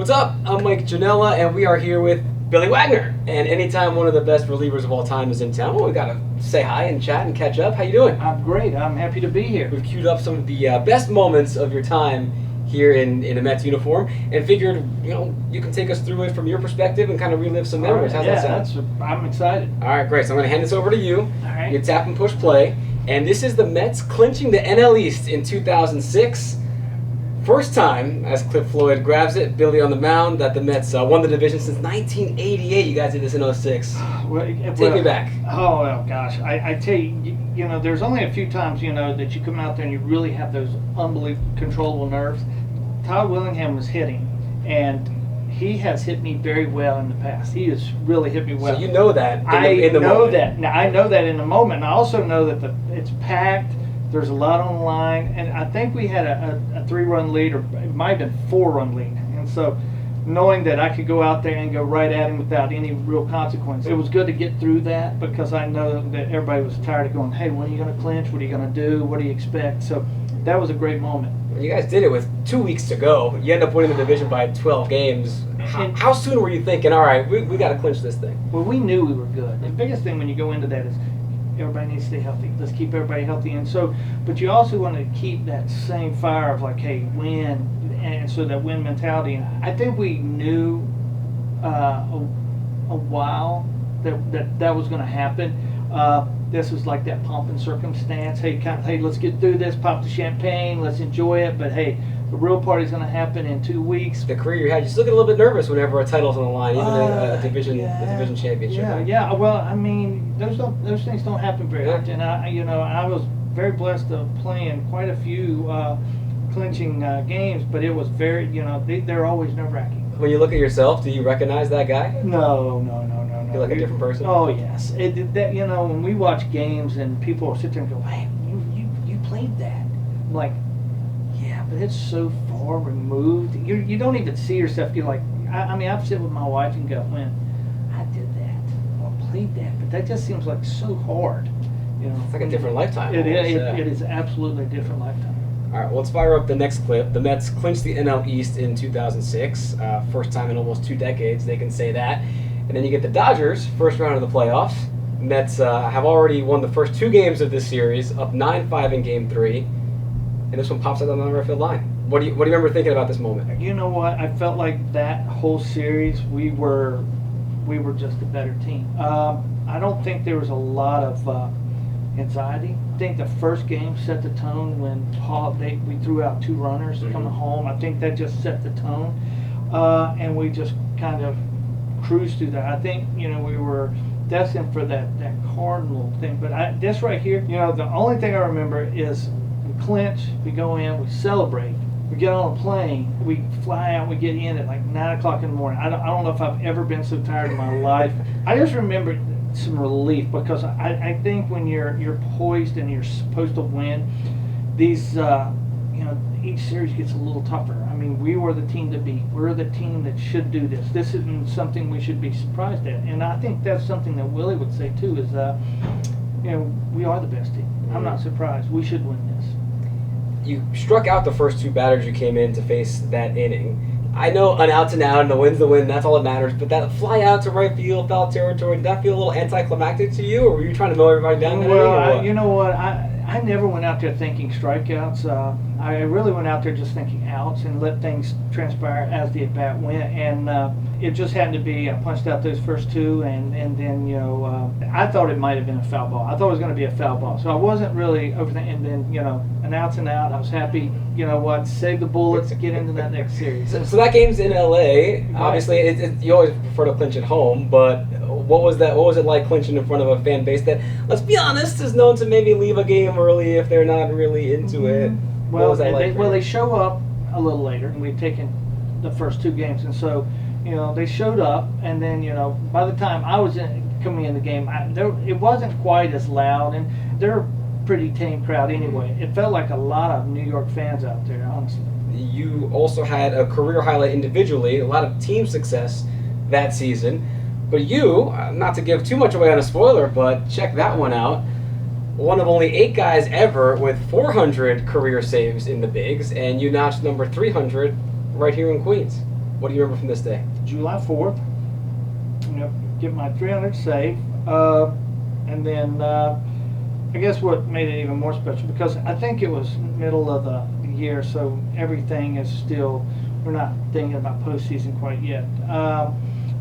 What's up? I'm Mike Janella, and we are here with Billy Wagner. And anytime one of the best relievers of all time is in town, well, we gotta say hi and chat and catch up. How you doing? I'm great. I'm happy to be here. We've queued up some of the best moments of your time here in a Mets uniform, and figured you can take us through it from your perspective and kind of relive some memories. How's that sound? I'm excited. All right, great. So I'm going to hand this over to you. All right. You tap and push play, and this is the Mets clinching the NL East in 2006. First time, as Cliff Floyd grabs it, Billy on the mound, that the Mets won the division since 1988. You guys did this in 06. Take me back. Oh, well, gosh. I tell you, there's only a few times, that you come out there and you really have those unbelievable, controllable nerves. Todd Willingham was hitting, and he has hit me very well in the past. He has really hit me well. So you know that in the know moment. that. Now, I know that in the moment. And I also know that it's packed. There's a lot on the line, and I think we had a 3-run lead, or it might have been 4-run lead. And so, knowing that I could go out there and go right at him without any real consequence, it was good to get through that, because I know that everybody was tired of going, hey, when are you going to clinch? What are you going to do? What do you expect? So that was a great moment. You guys did it with 2 weeks to go. You end up winning the division by 12 games. How soon were you thinking, all right, we got to clinch this thing? Well, we knew we were good. The biggest thing when you go into that is everybody needs to stay healthy. Let's keep everybody healthy. And so, but you also want to keep that same fire of like, hey, win, and so that win mentality. And I think we knew a while that was going to happen. This was like that pomp and circumstance. Hey, let's get through this. Pop the champagne. Let's enjoy it. But hey, the real party's going to happen in 2 weeks. The career you had, you still get a little bit nervous whenever a title's on the line, even in a division championship. Yeah. Well, I mean, those things don't happen very often. I was very blessed of playing quite a few clinching games, but it was very, they're always nerve-wracking. When you look at yourself, do you recognize that guy? No. You're like a different person? Oh, yes. When we watch games and people sit there and go, hey, you played that. I'm like, yeah, but it's so far removed. You don't even see yourself. You're like, I've sit with my wife and go, when I did that, or played that, but that just seems like so hard. It's like a different lifetime. It is absolutely a different lifetime. All right, well, let's fire up the next clip. The Mets clinched the NL East in 2006. First time in almost 2 decades, they can say that. And then you get the Dodgers, first round of the playoffs. Mets have already won the first 2 games of this series, up 9-5 in Game 3. And this one pops out on the right field line. What do you remember thinking about this moment? You know what? I felt like that whole series, we were just a better team. I don't think there was a lot of anxiety. I think the first game set the tone when we threw out 2 runners coming home. I think that just set the tone, and we just kind of cruised through that. I think we were destined for that Cardinal thing. But this right here, the only thing I remember is we clinch, we go in, we celebrate, we get on a plane, we fly out, we get in at like 9 o'clock in the morning. I don't know if I've ever been so tired in my life. I just remember some relief, because I think when you're poised and you're supposed to win, these each series gets a little tougher. I mean, we were the team to beat. We're the team that should do this. This isn't something we should be surprised at. And I think that's something that Willie would say too, is we are the best team. I'm not surprised. We should win this. You struck out the first 2 batters you came in to face that inning. I know an out's an out and a win's the win, that's all that matters, but that fly out to right field, foul territory, did that feel a little anticlimactic to you, or were you trying to mow everybody down? Well, you know what? I never went out there thinking strikeouts. I really went out there just thinking outs and let things transpire as the at-bat went. And it just happened to be, I punched out those first 2, and then, I thought it might have been a foul ball. I thought it was going to be a foul ball. So I wasn't really overthinking. And then, an out's an out. I was happy, save the bullets, get into that next series. So that game's in LA. Obviously, you always prefer to clinch at home, but what was it like clinching in front of a fan base that, let's be honest, is known to maybe leave a game early if they're not really into it? What was that like? They show up a little later, and we'd taken the first 2 games, and so they showed up, and then by the time I was coming in the game, it wasn't quite as loud, and they're a pretty tame crowd anyway. It felt like a lot of New York fans out there, honestly. You also had a career highlight individually, a lot of team success that season. But you, not to give too much away on a spoiler, but check that one out. One of only 8 guys ever with 400 career saves in the bigs, and you notched number 300 right here in Queens. What do you remember from this day? July 4th. Get my 300 save, and then I guess what made it even more special, because I think it was middle of the year, so everything is still, we're not thinking about postseason quite yet.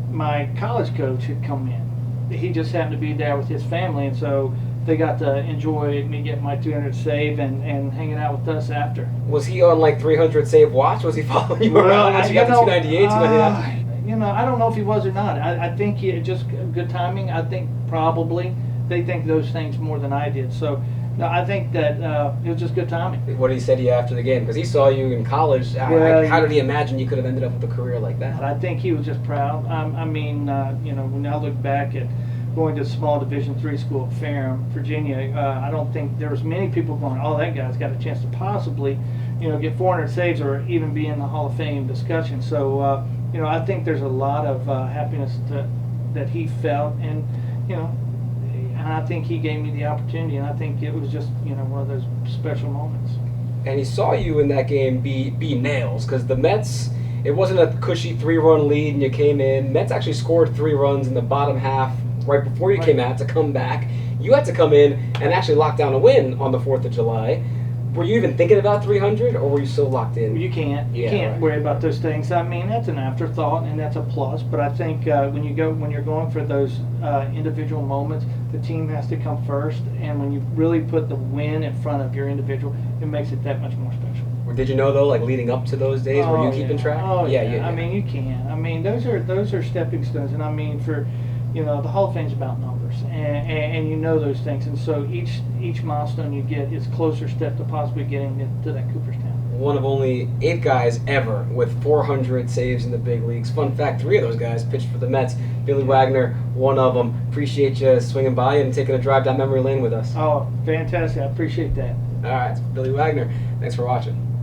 My college coach had come in. He just happened to be there with his family, and so they got to enjoy me getting my 300 save and hanging out with us after. Was he on like 300 save watch? Was he following you around once you got to 298, 299? I don't know if he was or not. I think he just good timing. I think probably they think those things more than I did. So, no, I think that it was just good timing. What did he say to you after the game? Because he saw you in college. Well, how did he imagine you could have ended up with a career like that? I think he was just proud. I mean, when I look back at going to a small Division III school at Ferrum, Virginia, I don't think there was many people going, oh, that guy's got a chance to possibly, get 400 saves or even be in the Hall of Fame discussion. So, I think there's a lot of happiness that he felt, and and I think he gave me the opportunity, and I think it was just one of those special moments. And he saw you in that game be nails, because the Mets, it wasn't a cushy 3-run lead and you came in. Mets actually scored 3 runs in the bottom half right before you came out to come back. You had to come in and actually lock down a win on the 4th of July. Were you even thinking about 300, or were you so locked in? You can't worry about those things. I mean, that's an afterthought, and that's a plus. But I think when you're going for those individual moments, the team has to come first. And when you really put the win in front of your individual, it makes it that much more special. Or did you know though, like leading up to those days, were you keeping track? Oh yeah. I mean, you can. I mean, those are stepping stones, and I mean for. The Hall of Fame's about numbers, and those things, and so each milestone you get is closer step to possibly getting to that Cooperstown. One of only 8 guys ever with 400 saves in the big leagues. Fun fact: 3 of those guys pitched for the Mets. Billy Wagner, one of them. Appreciate you swinging by and taking a drive down memory lane with us. Oh, fantastic! I appreciate that. All right, it's Billy Wagner. Thanks for watching.